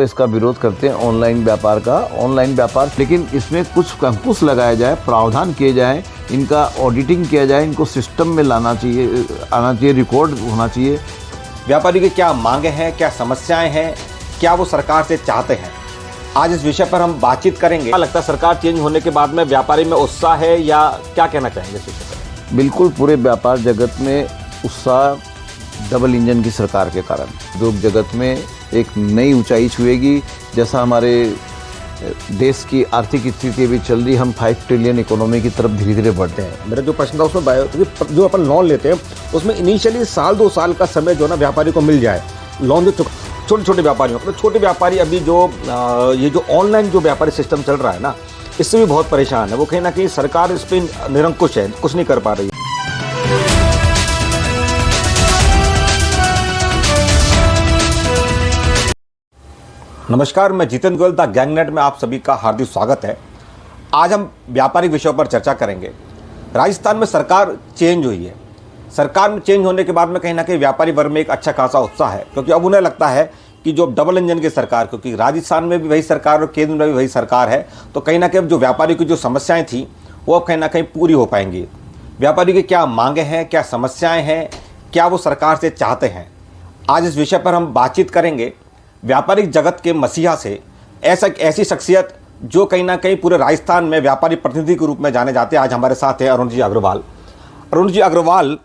इसका विरोध करते हैं ऑनलाइन व्यापार का। ऑनलाइन व्यापार, लेकिन इसमें कुछ अंकुश लगाया जाए, प्रावधान किए जाए, इनका ऑडिटिंग किया जाए, इनको सिस्टम में आना चाहिए, रिकॉर्ड होना चाहिए। व्यापारी की क्या मांगे हैं, क्या समस्याएं हैं, क्या वो सरकार से चाहते हैं, आज इस विषय पर हम बातचीत करेंगे। क्या लगता है सरकार चेंज होने के बाद में व्यापारी में उत्साह है या क्या कहना चाहेंगे इस विषय पर? बिल्कुल, पूरे व्यापार जगत में उत्साह डबल इंजन की सरकार के कारण उद्योग जगत में एक नई ऊंचाई छुएगी। जैसा हमारे देश की आर्थिक स्थिति अभी चल रही, हम 5 ट्रिलियन इकोनॉमी की तरफ धीरे धीरे बढ़ते हैं। मेरा जो प्रश्न था उसमें जो अपन लोन लेते हैं उसमें इनिशियली 2 साल का समय जो ना व्यापारी को मिल जाए लोन, जो छोटे व्यापारियों को, छोटे व्यापारी अभी जो ये जो ऑनलाइन जो व्यापारी सिस्टम चल रहा है ना, इससे भी बहुत परेशान है। वो कहीं ना कहीं सरकार इस पर निरंकुश है, कुछ नहीं कर पा रही है। नमस्कार, मैं जितेंद्र गोयल द गैंगनेट में आप सभी का हार्दिक स्वागत है। आज हम व्यापारिक विषयों पर चर्चा करेंगे। राजस्थान में सरकार चेंज हुई है। सरकार में चेंज होने के बाद में कहीं ना कहीं व्यापारी वर्ग में एक अच्छा खासा उत्साह है, क्योंकि अब उन्हें लगता है कि जो डबल इंजन की सरकार, क्योंकि राजस्थान में भी वही सरकार और केंद्र में भी वही सरकार है, तो कहीं ना कहीं अब जो व्यापारी की जो समस्याएं थी वो अब कहीं ना कहीं पूरी हो पाएंगी। व्यापारी की क्या मांगे हैं, क्या समस्याएं हैं, क्या वो सरकार से चाहते हैं, आज इस विषय पर हम बातचीत करेंगे। व्यापारिक जगत के मसीहा से ऐसी शख्सियत जो कहीं ना कहीं पूरे राजस्थान में व्यापारी प्रतिनिधि के रूप में जाने जाते हैं। आज हमारे साथ हैं अरुण जी अग्रवाल। अरुण जी अग्रवाल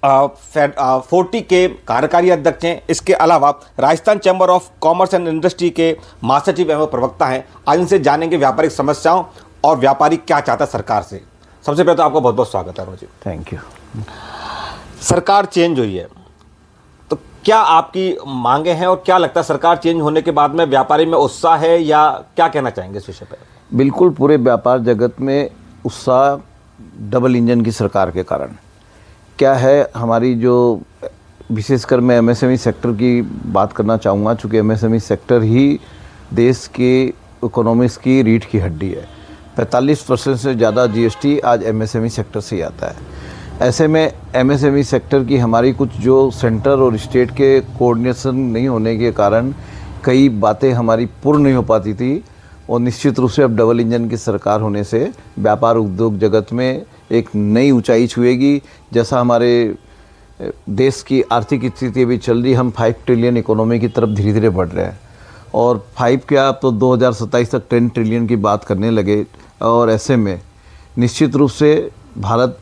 40 के कार्यकारी अध्यक्ष हैं। इसके अलावा Rajasthan chamber of commerce and industry के महासचिव एवं प्रवक्ता हैं। आज इनसे जानेंगे व्यापारिक समस्याओं और व्यापारी क्या चाहता है सरकार से। सबसे पहले तो आपका बहुत बहुत स्वागत है अरुण जी। Thank you. सरकार चेंज हुई है, तो क्या आपकी मांगे हैं और क्या लगता है सरकार चेंज होने के बाद में व्यापारी में उत्साह है या क्या कहना चाहेंगे इस विषय पर? बिल्कुल, पूरे व्यापार जगत में उत्साह डबल इंजन की सरकार के कारण क्या है। हमारी जो विशेषकर मैं एमएसएमई सेक्टर की बात करना चाहूँगा, चूँकि एमएसएमई सेक्टर ही देश के इकोनॉमिक्स की रीढ़ की हड्डी है। 45% से ज़्यादा जीएसटी आज एमएसएमई सेक्टर से ही आता है। ऐसे में एमएसएमई सेक्टर की हमारी कुछ जो सेंटर और स्टेट के कोऑर्डिनेशन नहीं होने के कारण कई बातें हमारी पूर्ण नहीं हो पाती थी, और निश्चित रूप से अब डबल इंजन की सरकार होने से व्यापार उद्योग जगत में एक नई ऊंचाई छुएगी। जैसा हमारे देश की आर्थिक स्थिति अभी चल रही, हम 5 ट्रिलियन इकोनॉमी की तरफ धीरे धीरे बढ़ रहे हैं, और 5 क्या अब तो 2027 तक 10 ट्रिलियन की बात करने लगे। और ऐसे में निश्चित रूप से भारत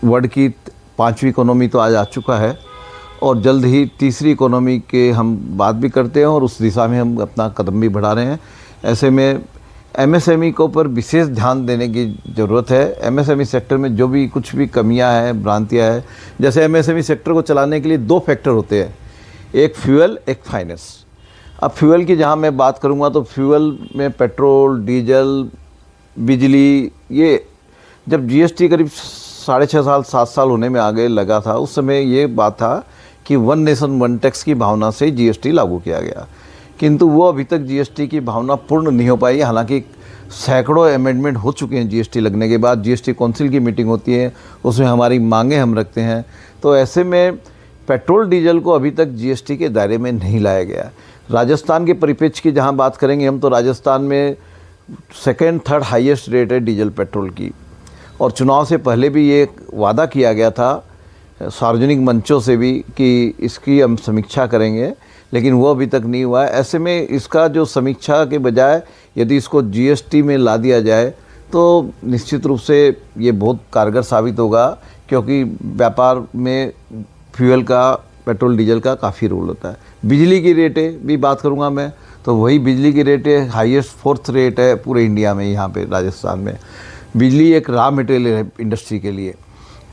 वर्ल्ड की 5वीं इकोनॉमी तो आज आ चुका है, और जल्द ही तीसरी इकोनॉमी के हम बात भी करते हैं, और उस दिशा में हम अपना कदम भी बढ़ा रहे हैं। ऐसे में एमएसएमई के ऊपर विशेष ध्यान देने की ज़रूरत है। एमएसएमई सेक्टर में जो भी कुछ भी कमियां हैं, भ्रांतियां हैं, जैसे एमएसएमई सेक्टर को चलाने के लिए 2 फैक्टर होते हैं, एक फ्यूल, एक फाइनेंस। अब फ्यूल की जहां मैं बात करूंगा तो फ्यूल में पेट्रोल, डीजल, बिजली, ये जब जीएसटी करीब 6.5 साल 7 साल होने में आगे लगा था, उस समय ये बात था कि 1 नेशन 1 टैक्स की भावना से जीएसटी लागू किया गया, किंतु वो अभी तक जीएसटी की भावना पूर्ण नहीं हो पाई। हालांकि सैकड़ों अमेंडमेंट हो चुके हैं जीएसटी लगने के बाद। जीएसटी काउंसिल की मीटिंग होती है, उसमें हमारी मांगें हम रखते हैं। तो ऐसे में पेट्रोल डीजल को अभी तक जीएसटी के दायरे में नहीं लाया गया। राजस्थान के परिप्रेक्ष्य की जहाँ बात करेंगे हम, तो राजस्थान में 2nd 3rd हाईएस्ट रेट है डीजल पेट्रोल की, और चुनाव से पहले भी ये वादा किया गया था सार्वजनिक मंचों से भी कि इसकी हम समीक्षा करेंगे, लेकिन वो अभी तक नहीं हुआ है। ऐसे में इसका जो समीक्षा के बजाय यदि इसको जीएसटी में ला दिया जाए तो निश्चित रूप से ये बहुत कारगर साबित होगा, क्योंकि व्यापार में फ्यूल का, पेट्रोल डीजल का काफ़ी रोल होता है। बिजली की रेटें भी बात करूँगा मैं, तो वही बिजली की रेटें हाईएस्ट 4th रेट है पूरे इंडिया में। यहाँ पे राजस्थान में बिजली एक रॉ मटेरियल है इंडस्ट्री के लिए।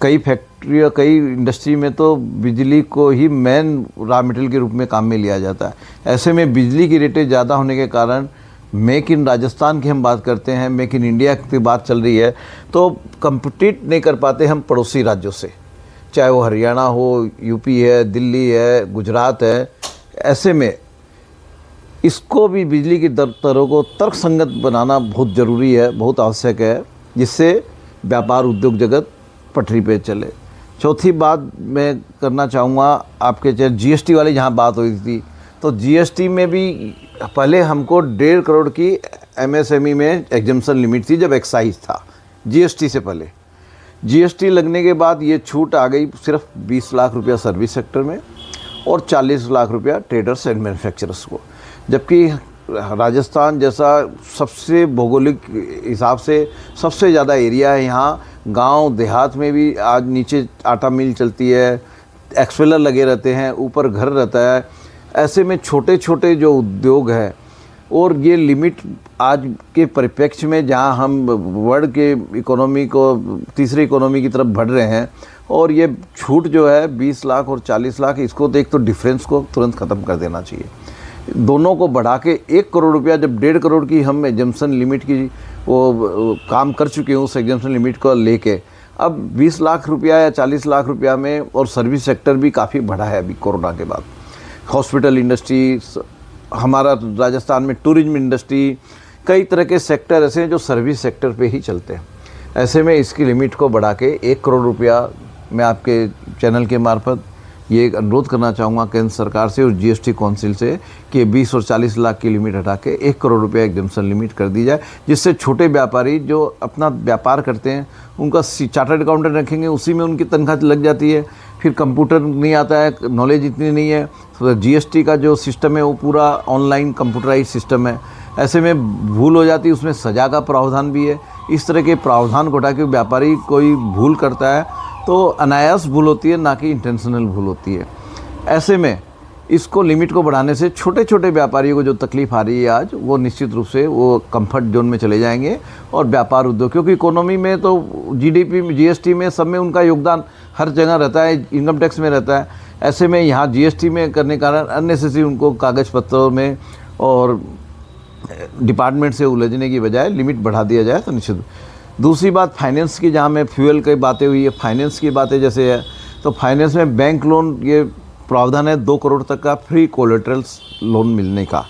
कई फैक्ट्री, कई इंडस्ट्री में तो बिजली को ही मेन रॉ मटेरियल के रूप में काम में लिया जाता है। ऐसे में बिजली की रेटें ज़्यादा होने के कारण मेक इन राजस्थान की हम बात करते हैं, मेक इन इंडिया की बात चल रही है, तो कम्पीट नहीं कर पाते हम पड़ोसी राज्यों से, चाहे वो हरियाणा हो, यूपी है, दिल्ली है, गुजरात है। ऐसे में इसको भी बिजली की दरों को तर्कसंगत बनाना बहुत ज़रूरी है, बहुत आवश्यक है, जिससे व्यापार उद्योग जगत पटरी पे चले। चौथी बात मैं करना चाहूँगा, आपके चाहे जीएसटी वाली जहाँ बात हुई थी, तो जीएसटी में भी पहले हमको 1.5 करोड़ की एमएसएमई में एग्जम्पशन लिमिट थी जब एक्साइज था, जीएसटी से पहले। जीएसटी लगने के बाद ये छूट आ गई सिर्फ 20 लाख रुपया सर्विस सेक्टर में और 40 लाख रुपया ट्रेडर्स एंड मैन्युफैक्चरर्स को। जबकि राजस्थान जैसा सबसे भौगोलिक हिसाब से सबसे ज़्यादा एरिया है, यहाँ गांव देहात में भी आज नीचे आटा मिल चलती है, एक्सपेलर लगे रहते हैं, ऊपर घर रहता है। ऐसे में छोटे छोटे जो उद्योग है और ये लिमिट आज के परिप्रेक्ष्य में जहाँ हम वर्ल्ड के इकोनॉमी को तीसरी इकोनॉमी की तरफ बढ़ रहे हैं और ये छूट जो है 20 लाख और 40 लाख, इसको तो एक तो डिफरेंस को तुरंत ख़त्म कर देना चाहिए। दोनों को बढ़ा के 1 करोड़ रुपया, जब 1.5 करोड़ की हम एग्जम्पशन लिमिट की वो काम कर चुके हैं उस एग्जम्पशन लिमिट को लेके, अब 20 लाख रुपया या 40 लाख रुपया में, और सर्विस सेक्टर भी काफ़ी बढ़ा है अभी कोरोना के बाद। हॉस्पिटल इंडस्ट्री, हमारा राजस्थान में टूरिज्म इंडस्ट्री, कई तरह के सेक्टर ऐसे हैं जो सर्विस सेक्टर पे ही चलते हैं। ऐसे में इसकी लिमिट को बढ़ा के 1 करोड़ रुपया मैं आपके चैनल के मार्फत ये एक अनुरोध करना चाहूँगा केंद्र सरकार से और जीएसटी काउंसिल से कि 20 और 40 लाख की लिमिट हटा के 1 करोड़ रुपया एग्जम्पशन लिमिट कर दी जाए, जिससे छोटे व्यापारी जो अपना व्यापार करते हैं उनका चार्टर्ड अकाउंटेंट रखेंगे, उसी में उनकी तनख्वाह लग जाती है। फिर कंप्यूटर नहीं आता है, नॉलेज इतनी नहीं है, तो जीएसटी का जो सिस्टम है वो पूरा ऑनलाइन कंप्यूटराइज सिस्टम है। ऐसे में भूल हो जाती है, उसमें सज़ा का प्रावधान भी है। इस तरह के प्रावधान को हटा के व्यापारी कोई भूल करता है तो अनायास भूल होती है, ना कि इंटेंशनल भूल होती है। ऐसे में इसको लिमिट को बढ़ाने से छोटे छोटे व्यापारियों को जो तकलीफ आ रही है आज, वो निश्चित रूप से वो कंफर्ट जोन में चले जाएंगे और व्यापार उद्योग, क्योंकि इकोनॉमी में तो जीडीपी में, जीएसटी में, सब में उनका योगदान हर जगह रहता है, इनकम टैक्स में रहता है। ऐसे में यहाँ जीएसटी में करने के कारण अननेसेसरी उनको कागज़ पत्रों में और डिपार्टमेंट से उलझने की बजाय लिमिट बढ़ा दिया जाए तो निश्चित। दूसरी बात फाइनेंस की, जहाँ में फ्यूल की बातें हुई है, फाइनेंस की बातें जैसे है, तो फाइनेंस में बैंक लोन ये प्रावधान है 2 करोड़ तक का फ्री कोलेटरल्स लोन मिलने का।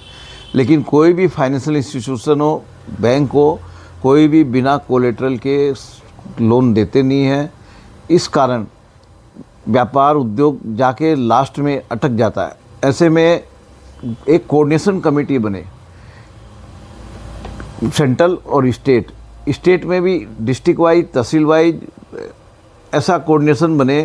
लेकिन कोई भी फाइनेंशियल इंस्टीट्यूशन हो, बैंक हो, कोई भी बिना कोलेटरल के लोन देते नहीं है। इस कारण व्यापार उद्योग जाके लास्ट में अटक जाता है। ऐसे में एक कोऑर्डिनेशन कमेटी बने, सेंट्रल और स्टेट में भी डिस्ट्रिक्ट वाइज, तहसील वाइज ऐसा कोऑर्डिनेशन बने,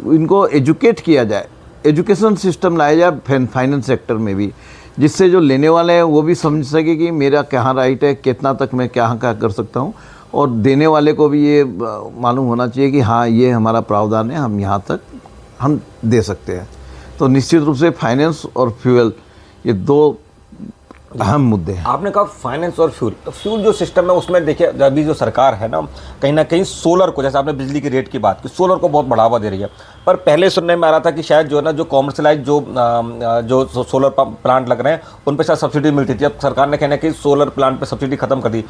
इनको एजुकेट किया जाए, एजुकेशन सिस्टम लाया जाए फाइनेंस सेक्टर में भी, जिससे जो लेने वाले हैं वो भी समझ सके कि मेरा कहाँ राइट है, कितना तक मैं क्या कर सकता हूँ, और देने वाले को भी ये मालूम होना चाहिए कि हाँ ये हमारा प्रावधान है, हम यहाँ तक हम दे सकते हैं। तो निश्चित रूप से फाइनेंस और फ्यूल ये 2 अहम मुद्दे हैं। आपने कहा फाइनेंस और फ्यूल जो सिस्टम है उसमें देखिए अभी जो सरकार है ना कहीं सोलर को, जैसे आपने बिजली की रेट की बात की, सोलर को बहुत बढ़ावा दे रही है। पर पहले सुनने में आ रहा था कि शायद जो है ना जो कॉमर्शलाइज जो सोलर प्लांट लग रहे हैं उन पर शायद सब्सिडी मिलती थी। अब सरकार ने कहना कि सोलर प्लांट पर सब्सिडी खत्म कर दी।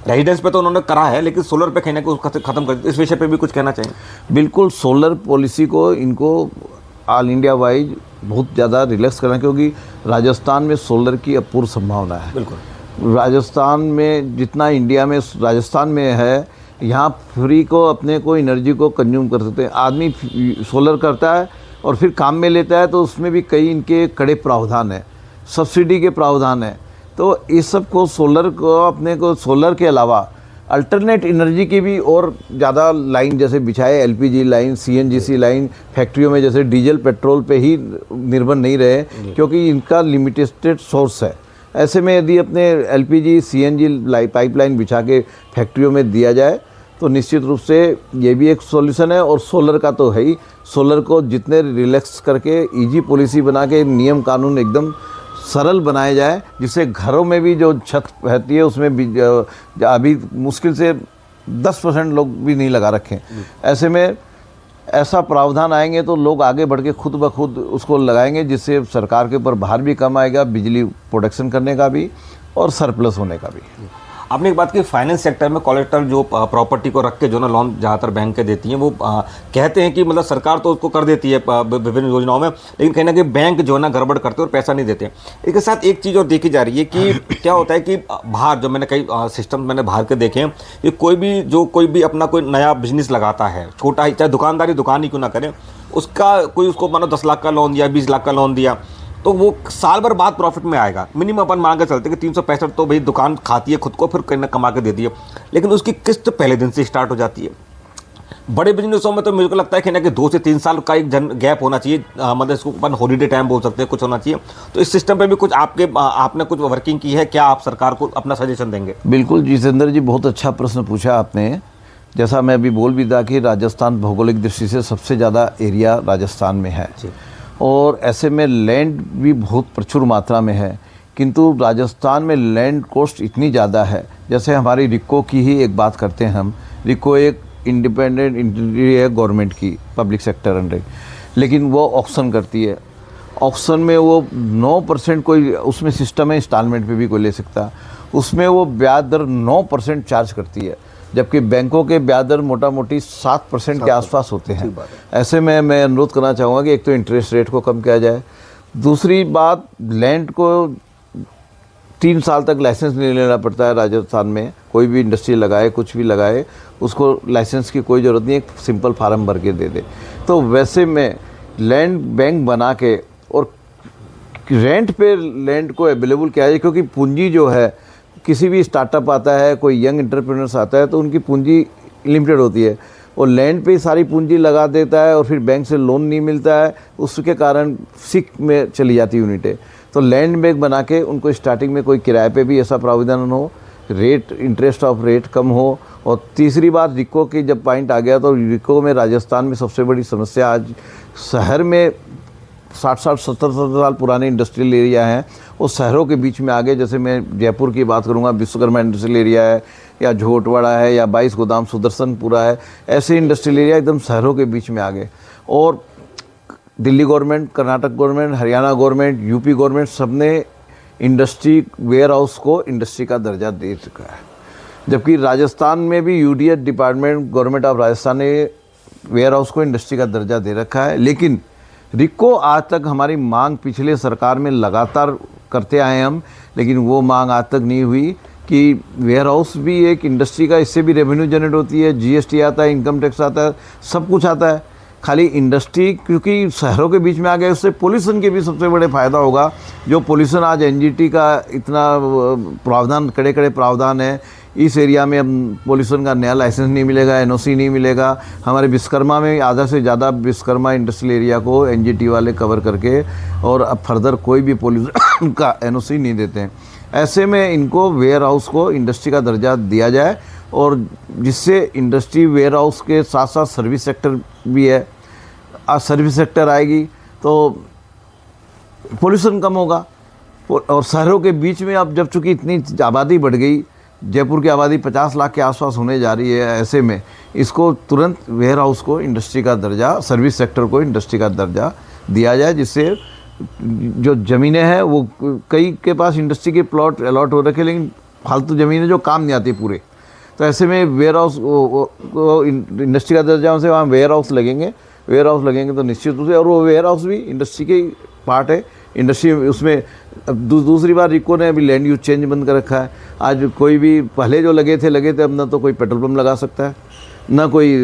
रेजिडेंस पे तो उन्होंने करा है, लेकिन सोलर पे कहने को खत्म कर दी। इस विषय पर भी कुछ कहना चाहिए? बिल्कुल, सोलर पॉलिसी को इनको ऑल इंडिया वाइज बहुत ज़्यादा रिलैक्स करना, क्योंकि राजस्थान में सोलर की अपूर्व संभावना है। बिल्कुल, राजस्थान में जितना इंडिया में राजस्थान में है, यहाँ फ्री को अपने को एनर्जी को कंज्यूम कर सकते हैं। आदमी सोलर करता है और फिर काम में लेता है, तो उसमें भी कई इनके कड़े प्रावधान है, सब्सिडी के प्रावधान है। तो इस सब को सोलर को अपने को सोलर के अलावा अल्टरनेट एनर्जी की भी और ज़्यादा लाइन जैसे बिछाए, एलपीजी लाइन, सीएनजीसी लाइन, फैक्ट्रियों में जैसे डीजल पेट्रोल पे ही निर्भर नहीं रहे, क्योंकि इनका लिमिटेड सोर्स है। ऐसे में यदि अपने एलपीजी सीएनजी पाइपलाइन बिछा के फैक्ट्रियों में दिया जाए तो निश्चित रूप से ये भी एक सॉल्यूशन है। और सोलर का तो है ही, सोलर को जितने रिलैक्स करके ईजी पॉलिसी बना के नियम कानून एकदम सरल बनाया जाए, जिससे घरों में भी जो छत रहती है उसमें भी अभी मुश्किल से 10% लोग भी नहीं लगा रखें। ऐसे में ऐसा प्रावधान आएंगे तो लोग आगे बढ़ के खुद ब खुद उसको लगाएंगे, जिससे सरकार के ऊपर भार भी कम आएगा, बिजली प्रोडक्शन करने का भी और सरप्लस होने का भी। आपने एक बात की, फाइनेंस सेक्टर में कोलेटरल जो प्रॉपर्टी को रख के जो ना लोन ज़्यादातर बैंक के देती हैं, वो कहते हैं कि मतलब सरकार तो उसको कर देती है विभिन्न योजनाओं में, लेकिन कहीं ना कहीं बैंक जो है ना गड़बड़ करते और पैसा नहीं देते। इसके साथ एक चीज़ और देखी जा रही है कि क्या होता है कि बाहर जो मैंने कई सिस्टम मैंने बाहर के देखे हैं कि कोई भी अपना कोई नया बिजनेस लगाता है, छोटा ही चाहे दुकानदारी दुकान ही क्यों ना करें, उसका कोई उसको मानो 10 लाख का लोन दिया, 20 लाख का लोन दिया, तो वो साल भर बाद प्रॉफिट में आएगा। मिनिमम अपन मान के चलते कि 365 तो भाई दुकान खाती है खुद को, फिर कहीं ना कमा के देती है, लेकिन उसकी किस्त पहले दिन से स्टार्ट हो जाती है। बड़े बिजनेसों में तो मुझे को लगता है कि ना कि 2 से 3 साल का एक गैप होना चाहिए, मतलब इसको अपन हॉलीडे टाइम बोल सकते हैं, कुछ होना चाहिए। तो इस सिस्टम पे भी कुछ आपने कुछ वर्किंग की है क्या? आप सरकार को अपना सजेशन देंगे? बिल्कुल जितेंद्र जी, बहुत अच्छा प्रश्न पूछा आपने। जैसा मैं अभी बोल भी था कि राजस्थान भौगोलिक दृष्टि से सबसे ज़्यादा एरिया राजस्थान में है और ऐसे में लैंड भी बहुत प्रचुर मात्रा में है, किंतु राजस्थान में लैंड कॉस्ट इतनी ज़्यादा है। जैसे हमारी रिको की ही एक बात करते हैं हम, रिको एक इंडिपेंडेंट एंटिटी है गवर्नमेंट की, पब्लिक सेक्टर अंडर, लेकिन वो ऑक्शन करती है। ऑक्शन में वो 9% कोई उसमें सिस्टम है, इंस्टॉलमेंट पे भी कोई ले सकता, उसमें वो ब्याज दर 9% चार्ज करती है, जबकि बैंकों के ब्याज दर मोटा मोटी 7% के आसपास होते हैं। ऐसे में मैं अनुरोध करना चाहूँगा कि एक तो इंटरेस्ट रेट को कम किया जाए, दूसरी बात लैंड को 3 साल तक लाइसेंस नहीं लेना पड़ता है राजस्थान में। कोई भी इंडस्ट्री लगाए, कुछ भी लगाए, उसको लाइसेंस की कोई ज़रूरत नहीं, एक सिंपल फार्म भर के दे दे। तो वैसे में लैंड बैंक बना के और रेंट पे लैंड को अवेलेबल किया जाए, क्योंकि पूंजी जो है, किसी भी स्टार्टअप आता है, कोई यंग एंटरप्रेन्योर्स आता है, तो उनकी पूंजी लिमिटेड होती है और लैंड पे ही सारी पूंजी लगा देता है और फिर बैंक से लोन नहीं मिलता है, उसके कारण सिक में चली जाती यूनिटें। तो लैंड बैंक बना के उनको स्टार्टिंग में कोई किराए पे भी ऐसा प्रावधान हो, रेट इंटरेस्ट ऑफ रेट कम हो। और तीसरी बात, रिको की जब पॉइंट आ गया, तो रिको में राजस्थान में सबसे बड़ी समस्या, आज शहर में 60-60, 70-70 साल पुराने इंडस्ट्रियल एरिया हैं, वो शहरों के बीच में आ गए। जैसे मैं जयपुर की बात करूँगा, विश्वकर्मा इंडस्ट्रियल एरिया है, या झोटवाड़ा है, या 22 गोदाम सुदर्शनपुरा है, ऐसे इंडस्ट्रियल एरिया एकदम शहरों के बीच में आ गए। और Delhi government, Karnataka government, Haryana government, UP government, सब ने इंडस्ट्री वेयर हाउस को इंडस्ट्री का दर्जा दे चुका है, जबकि राजस्थान में भी UDH department, government of Rajasthan ने वेयर हाउस को इंडस्ट्री का दर्जा दे रखा है। लेकिन रिको आज तक हमारी मांग पिछले सरकार में लगातार करते आए हम, लेकिन वो मांग आज तक नहीं हुई कि वेयर हाउस भी एक इंडस्ट्री का, इससे भी रेवेन्यू जनरेट होती है, जीएसटी आता है, इनकम टैक्स आता है, सब कुछ आता है। खाली इंडस्ट्री क्योंकि शहरों के बीच में आ गए, उससे पोल्यूशन के भी सबसे बड़े फ़ायदा होगा। जो पोल्यूशन आज एनजीटी का इतना प्रावधान, कड़े कड़े प्रावधान है, इस एरिया में अब पोल्यूशन का नया लाइसेंस नहीं मिलेगा, एनओसी नहीं मिलेगा। हमारे विश्वकर्मा में आधा से ज़्यादा विश्वकर्मा इंडस्ट्रियल एरिया को एनजीटी वाले कवर करके, और अब फर्दर कोई भी पोल्यूशन का एनओसी नहीं देते हैं। ऐसे में इनको वेयर हाउस को इंडस्ट्री का दर्जा दिया जाए, और जिससे इंडस्ट्री वेयर हाउस के साथ साथ सर्विस सेक्टर भी है। आज सर्विस सेक्टर आएगी तो पोल्यूशन कम होगा। और शहरों के बीच में अब जब चूँकि इतनी आबादी बढ़ गई, जयपुर की आबादी 50 लाख के आसपास होने जा रही है, ऐसे में इसको तुरंत वेयर हाउस को इंडस्ट्री का दर्जा, सर्विस सेक्टर को इंडस्ट्री का दर्जा दिया जाए, जिससे जो ज़मीनें हैं वो कई के पास इंडस्ट्री के प्लॉट अलॉट हो रखे, लेकिन फालतू ज़मीनें जो काम नहीं आती पूरे। तो ऐसे में वेयर हाउस को इंडस्ट्री का दर्जा से वहाँ वेयर हाउस लगेंगे, वेयर हाउस लगेंगे तो निश्चित रूप से, और वो वेयर हाउस भी इंडस्ट्री के पार्ट है। इंडस्ट्री उसमें दूसरी बार रिको ने अभी लैंड यूज चेंज बंद कर रखा है। आज कोई भी पहले जो लगे थे, अब ना तो कोई पेट्रोल पंप लगा सकता है, ना कोई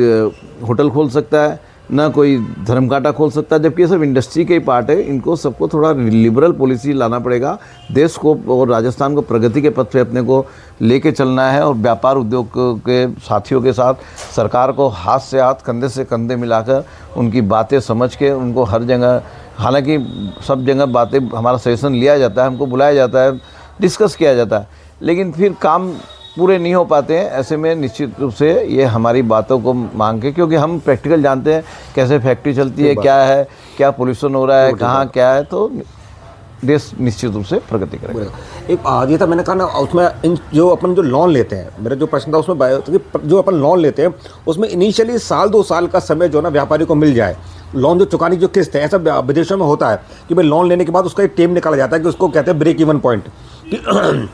होटल खोल सकता है, ना कोई धर्मकाटा खोल सकता है, जबकि ये सब इंडस्ट्री के ही पार्ट है। इनको सबको थोड़ा लिबरल पॉलिसी लाना पड़ेगा, देश को और राजस्थान को प्रगति के पथ पे अपने को लेके चलना है। और व्यापार उद्योग के साथियों के साथ सरकार को हाथ से हाथ, कंधे से कंधे मिलाकर उनकी बातें समझ के उनको हर जगह, हालांकि सब जगह बातें, हमारा सजेशन लिया जाता है, हमको बुलाया जाता है, डिस्कस किया जाता है, लेकिन फिर काम पूरे नहीं हो पाते हैं। ऐसे में निश्चित रूप से ये हमारी बातों को मांग के, क्योंकि हम प्रैक्टिकल जानते हैं कैसे फैक्ट्री चलती है, क्या है, क्या पोल्यूशन हो रहा है, कहाँ क्या है, तो देश निश्चित रूप से प्रगति करेगा। एक ये था, मैंने कहा ना, उसमें इन जो अपन जो लोन लेते हैं, मेरा जो प्रश्न था उसमें जो अपन लोन लेते हैं उसमें इनिशियली 1-2 साल का समय जो ना व्यापारी को मिल जाए, लोन जो चुकाने की जो किस्त है, ऐसा विदेशों में होता है कि भाई लोन लेने के बाद उसका एक टेम निकाला जाता है कि उसको कहते हैं ब्रेक इवन पॉइंट, कि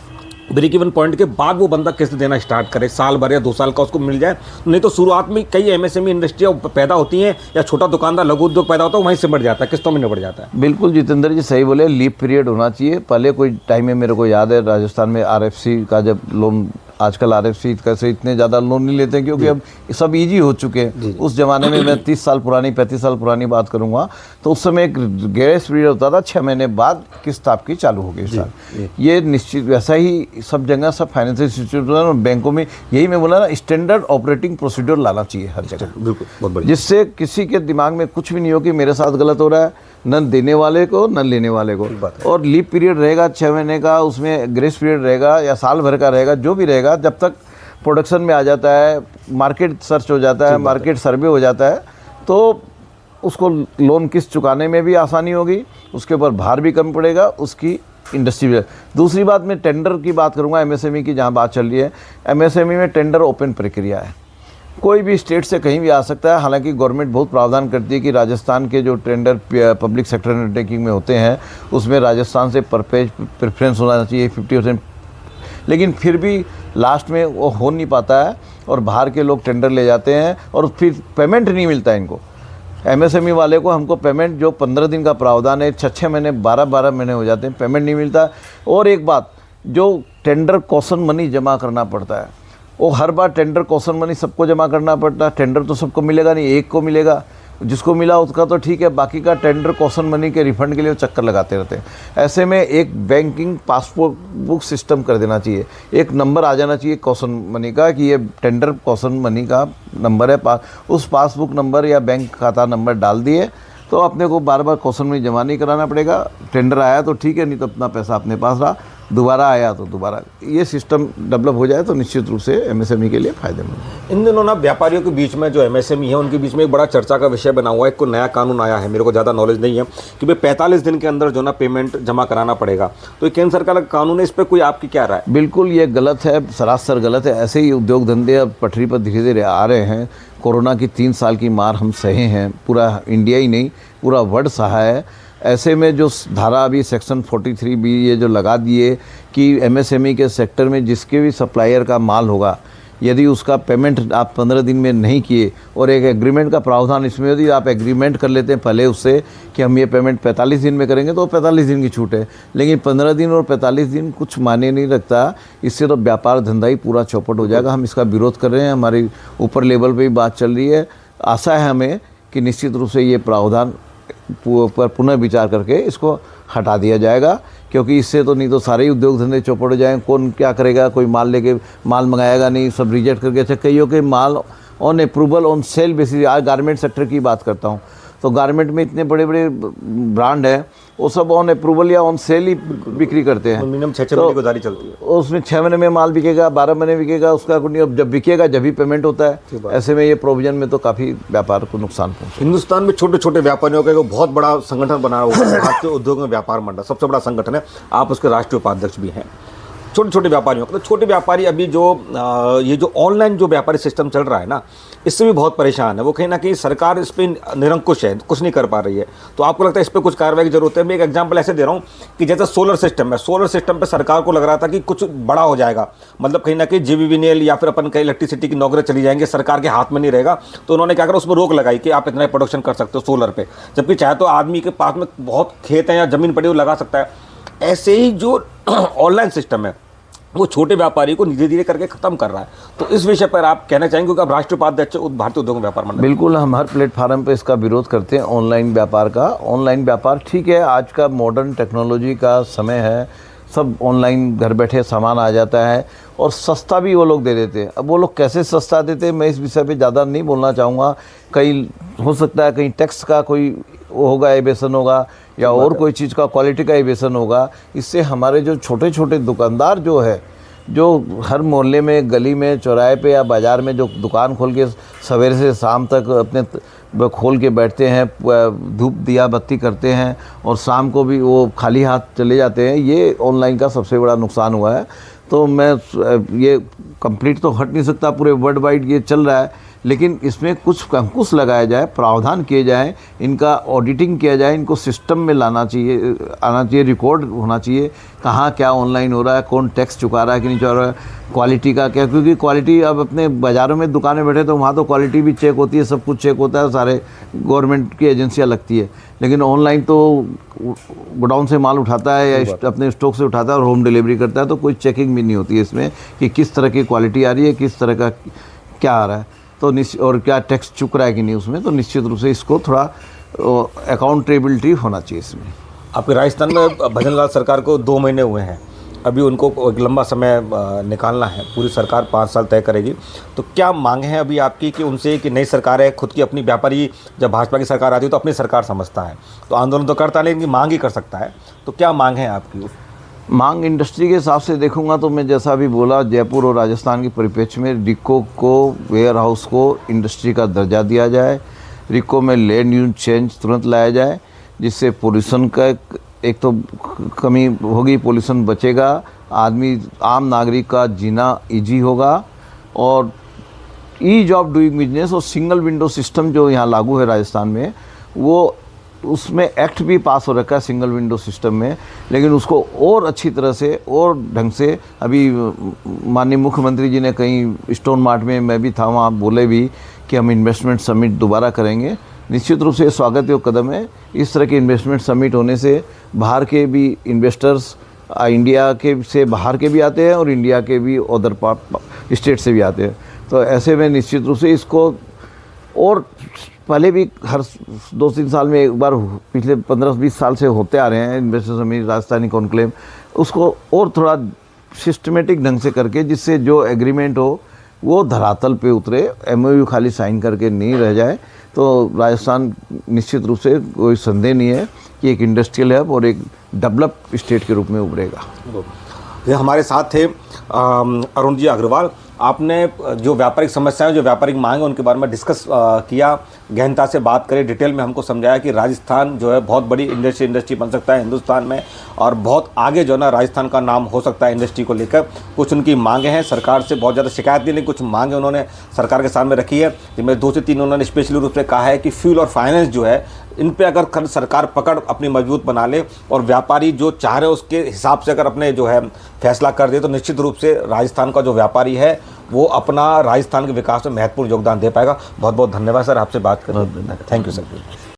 ब्रेक इवन पॉइंट के बाद वो बंदा किस्त देना स्टार्ट करे, साल भर या 2 साल का उसको मिल जाए। नहीं तो शुरुआत में कई एमएसएमई इंडस्ट्रियाँ पैदा होती हैं, या छोटा दुकानदार, लघु उद्योग पैदा होता है, वहीं सिमट जाता है, किस्तों में निपट जाता है। बिल्कुल जितेंद्र जी सही बोले, लीप पीरियड होना चाहिए। पहले कोई टाइम में मेरे को याद है, राजस्थान में आरएफसी का जब लोन आजकल आरएफसी कैसे इतने ज़्यादा लोन नहीं लेते हैं, क्योंकि अब सब इजी हो चुके हैं। उस ज़माने में मैं 30 साल पुरानी 35 साल पुरानी बात करूँगा, तो उस समय एक ग्रेस पीरियड होता था, 6 महीने बाद किस्त आपकी चालू हो गई सर। ये निश्चित वैसा ही सब जगह सब फाइनेंशियल इंस्टीट्यूट और बैंकों में, यही मैं बोला ना, स्टैंडर्ड ऑपरेटिंग प्रोसीड्योर लाना चाहिए हर जगह, बिल्कुल, बहुत बढ़िया। जिससे किसी के दिमाग में कुछ भी नहीं हो कि मेरे साथ गलत हो रहा है, न देने वाले को न लेने वाले को। और लीव पीरियड रहेगा 6 महीने का, उसमें ग्रेस पीरियड रहेगा या साल भर का रहेगा, जो भी रहेगा, जब तक प्रोडक्शन में आ जाता है, मार्केट सर्च हो जाता है, मार्केट सर्वे हो जाता है, तो उसको लोन किस्त चुकाने में भी आसानी होगी, उसके ऊपर भार भी कम पड़ेगा, उसकी इंडस्ट्री भी। दूसरी बात, मैं टेंडर की बात करूँगा, एमएसएमई की जहाँ बात चल रही है, एमएसएमई में टेंडर ओपन प्रक्रिया है, कोई भी स्टेट से कहीं भी आ सकता है। हालांकि गवर्नमेंट बहुत प्रावधान करती है कि राजस्थान के जो टेंडर पब्लिक सेक्टर अंडरटेकिंग में होते हैं, उसमें राजस्थान से प्रेफरेंस होना चाहिए 50%, लेकिन फिर भी लास्ट में वो हो नहीं पाता है और बाहर के लोग टेंडर ले जाते हैं और फिर पेमेंट नहीं मिलता है इनको। एमएसएमई वाले को, हमको पेमेंट जो 15 दिन का प्रावधान है, 6-6 महीने 12-12 महीने हो जाते हैं, पेमेंट नहीं मिलता। और एक बात, जो टेंडर कॉशन मनी जमा करना पड़ता है, वो हर बार टेंडर कॉशन मनी सबको जमा करना पड़ता है। टेंडर तो सबको मिलेगा नहीं, एक को मिलेगा, जिसको मिला उसका तो ठीक है, बाकी का टेंडर कॉशन मनी के रिफंड के लिए वो चक्कर लगाते रहते हैं। ऐसे में एक बैंकिंग पासपोर्ट बुक सिस्टम कर देना चाहिए, एक नंबर आ जाना चाहिए कॉशन मनी का कि ये टेंडर कॉशन मनी का नंबर है, उस पासबुक नंबर या बैंक खाता नंबर डाल दिए तो अपने को बार बार कॉशन मनी जमा नहीं कराना पड़ेगा। टेंडर आया तो ठीक है, नहीं तो अपना पैसा अपने पास रहा, दोबारा आया तो दोबारा। ये सिस्टम डेवलप हो जाए तो निश्चित रूप से एमएसएमई के लिए फायदेमंद है। इन दिनों ना व्यापारियों के बीच में जो एमएसएमई है उनके बीच में एक बड़ा चर्चा का विषय बना हुआ है। एक को नया कानून आया है, मेरे को ज़्यादा नॉलेज नहीं है, कि भाई 45 दिन के अंदर जो ना पेमेंट जमा कराना पड़ेगा। तो ये केंद्र सरकार का कानून है, इस पर कोई आपकी क्या राय? बिल्कुल ये गलत है, सरासर गलत है। ऐसे ही उद्योग धंधे अब पटरी पर धीरे धीरे आ रहे हैं। कोरोना की 3 साल की मार हम सहे हैं, पूरा इंडिया ही नहीं पूरा वर्ल्ड सहा है। ऐसे में जो धारा अभी सेक्शन 43B ये जो लगा दिए कि एमएसएमई के सेक्टर में जिसके भी सप्लायर का माल होगा, यदि उसका पेमेंट आप 15 दिन में नहीं किए, और एक एग्रीमेंट का प्रावधान इसमें, यदि आप एग्रीमेंट कर लेते हैं पहले उससे कि हम ये पेमेंट 45 दिन में करेंगे, तो 45 दिन की छूट है। लेकिन 15 दिन और 45 दिन कुछ मायने नहीं रखता, इससे तो व्यापार धंधा ही पूरा चौपट हो जाएगा। हम इसका विरोध कर रहे हैं, हमारी ऊपर लेवल पर भी बात चल रही है। आशा है हमें कि निश्चित रूप से ये प्रावधान पर पुनः विचार करके इसको हटा दिया जाएगा, क्योंकि इससे तो नहीं तो सारे ही उद्योग धंधे चौपट हो जाएंगे। कौन क्या करेगा, कोई माल लेके माल मंगाएगा नहीं, सब रिजेक्ट करके। अच्छा, कईयों के माल on approval on sale basis, आज गारमेंट सेक्टर की बात करता हूँ, तो गारमेंट में इतने बड़े बड़े ब्रांड हैं, वो सब ऑन अप्रूवल या ऑन सेल ही बिक्री करते हैं। मिनिमम 6 महीने की जारी चलती है, उसमें 6 महीने में माल बिकेगा, 12 महीने बिकेगा, उसका कुछ नहीं। अब जब बिकेगा जब भी पेमेंट होता है। ऐसे में ये प्रोविजन में तो काफ़ी व्यापार को नुकसान पहुंचा। हिंदुस्तान में छोटे छोटे व्यापारियों का एक बहुत बड़ा संगठन बना हुआ है, भारतीय उद्योग में व्यापार मंडल सबसे बड़ा संगठन है, आप उसके राष्ट्रीय उपाध्यक्ष भी हैं। छोटे छोटे व्यापारियों का, तो छोटे व्यापारी अभी जो ये जो ऑनलाइन जो व्यापारी सिस्टम चल रहा है ना, इससे भी बहुत परेशान है। वो कहीं ना कहीं सरकार इस पर निरंकुश है, कुछ नहीं कर पा रही है। तो आपको लगता है इस पर कुछ कार्रवाई की जरूरत है? मैं एक एग्जांपल ऐसे दे रहा हूँ कि जैसे सोलर सिस्टम है, सोलर सिस्टम पे सरकार को लग रहा था कि कुछ बड़ा हो जाएगा, मतलब कहीं ना कहीं जीवीवीएनएल या फिर अपन कहीं इलेक्ट्रिसिटी की नौकरी चली जाएंगे, सरकार के हाथ में नहीं रहेगा। तो उन्होंने क्या करा, उसमें रोक लगाई कि आप इतना प्रोडक्शन कर सकते हो सोलर पे, जबकि चाहे तो आदमी के पास में बहुत खेत है या जमीन पड़ी वो लगा सकता है। ऐसे ही जो ऑनलाइन सिस्टम है वो छोटे व्यापारी को धीरे धीरे करके खत्म कर रहा है। तो इस विषय पर आप कहना चाहेंगे कि आप राष्ट्रीय उपाध्यक्ष भारतीय उद्योग व्यापार मंडल? बिल्कुल, हम हर प्लेटफार्म पे इसका विरोध करते हैं, ऑनलाइन व्यापार का। ऑनलाइन व्यापार ठीक है, आज का मॉडर्न टेक्नोलॉजी का समय है, सब ऑनलाइन घर बैठे सामान आ जाता है और सस्ता भी वो लोग दे देते हैं। अब वो लोग कैसे सस्ता देते हैं, मैं इस विषय पे ज़्यादा नहीं बोलना चाहूँगा। कहीं हो सकता है कहीं टैक्स का कोई वो होगा, एवेशन होगा, या और कोई चीज़ का क्वालिटी का एवेशन होगा। इससे हमारे जो छोटे छोटे दुकानदार जो है, जो हर मोहल्ले में, गली में, चौराहे पे या बाज़ार में जो दुकान खोल के सवेरे से शाम तक अपने खोल के बैठते हैं, धूप दिया बत्ती करते हैं और शाम को भी वो खाली हाथ चले जाते हैं, ये ऑनलाइन का सबसे बड़ा नुकसान हुआ है। तो मैं ये कंप्लीट तो हट नहीं सकता, पूरे वर्ल्ड वाइड ये चल रहा है, लेकिन इसमें कुछ अंकुश लगाया जाए, प्रावधान किए जाए, इनका ऑडिटिंग किया जाए, इनको सिस्टम में आना चाहिए, रिकॉर्ड होना चाहिए, कहाँ क्या ऑनलाइन हो रहा है, कौन टैक्स चुका रहा है कि नहीं चुका रहा है, क्वालिटी का क्या, क्योंकि क्वालिटी अब अपने बाज़ारों में दुकानें बैठे तो वहाँ तो क्वालिटी भी चेक होती है, सब कुछ चेक होता है, सारे गवर्नमेंट की एजेंसियाँ लगती है, लेकिन ऑनलाइन तो गोडाउन से माल उठाता है या अपने स्टॉक से उठाता है और होम डिलीवरी करता है, तो कोई चेकिंग भी नहीं होती है इसमें कि किस तरह की क्वालिटी आ रही है, किस तरह का क्या आ रहा है, तो और क्या टैक्स चुक रहा है कि नहीं उसमें, तो निश्चित रूप से इसको थोड़ा अकाउंटेबिलिटी होना चाहिए इसमें। आपके राजस्थान में भजनलाल सरकार को 2 महीने हुए हैं, अभी उनको एक लंबा समय निकालना है, पूरी सरकार 5 साल तय करेगी, तो क्या मांग है अभी आपकी कि उनसे कि नई सरकार है, खुद की अपनी व्यापारी, जब भाजपा की सरकार आती है तो अपनी सरकार समझता है, तो आंदोलन तो करता नहीं, इनकी मांग ही कर सकता है, तो क्या मांग है आपकी? मांग इंडस्ट्री के हिसाब से देखूंगा तो मैं जैसा अभी बोला, जयपुर और राजस्थान के परिप्रेक्ष्य में रिको को, वेयर हाउस को इंडस्ट्री का दर्जा दिया जाए, रिको में लैंड यूज चेंज तुरंत लाया जाए, जिससे पोल्यूशन का एक तो कमी होगी, पोल्यूशन बचेगा, आम नागरिक का जीना इजी होगा, और ईज ऑफ डूइंग बिजनेस और सिंगल विंडो सिस्टम जो यहाँ लागू है राजस्थान में, वो उसमें एक्ट भी पास हो रखा है सिंगल विंडो सिस्टम में, लेकिन उसको और अच्छी तरह से और ढंग से, अभी माननीय मुख्यमंत्री जी ने कहीं स्टोन मार्ट में, मैं भी था वहाँ, बोले भी कि हम इन्वेस्टमेंट समिट दोबारा करेंगे। निश्चित रूप से स्वागत योग्य कदम है। इस तरह के इन्वेस्टमेंट समिट होने से बाहर के भी इन्वेस्टर्स इंडिया के से बाहर के भी आते हैं और इंडिया के भी अदर स्टेट से भी आते हैं, तो ऐसे में निश्चित रूप से इसको, और पहले भी हर 2-3 साल में एक बार, पिछले 15-20 साल से होते आ रहे हैं इन्वेस्टर समिट, राजस्थानी कॉन्क्लेव, उसको और थोड़ा सिस्टमेटिक ढंग से करके, जिससे जो एग्रीमेंट हो वो धरातल पे उतरे, एमओयू खाली साइन करके नहीं रह जाए, तो राजस्थान निश्चित रूप से कोई संदेह नहीं है कि एक इंडस्ट्रियल हब और एक डेवलप्ड स्टेट के रूप में उभरेगा। ये हमारे साथ थे अरुण जी अग्रवाल। आपने जो व्यापारिक समस्याएं, जो व्यापारिक मांग है, उनके बारे में डिस्कस किया, गहनता से बात करें, डिटेल में हमको समझाया कि राजस्थान जो है बहुत बड़ी इंडस्ट्री बन सकता है हिंदुस्तान में, और बहुत आगे जो है ना राजस्थान का नाम हो सकता है इंडस्ट्री को लेकर। कुछ उनकी मांगे हैं, सरकार से बहुत ज़्यादा शिकायत नहीं, लेकिन कुछ मांगे उन्होंने सरकार के सामने रखी है, जिनमें 2 से 3 उन्होंने स्पेशली रूप से कहा है कि फ्यूल और फाइनेंस जो है, इन पे अगर सरकार पकड़ अपनी मजबूत बना ले और व्यापारी जो चाह रहे उसके हिसाब से अगर अपने जो है फैसला कर दे, तो निश्चित रूप से राजस्थान का जो व्यापारी है वो अपना राजस्थान के विकास में महत्वपूर्ण योगदान दे पाएगा। बहुत बहुत धन्यवाद सर, आपसे बात करने। Thank you sir.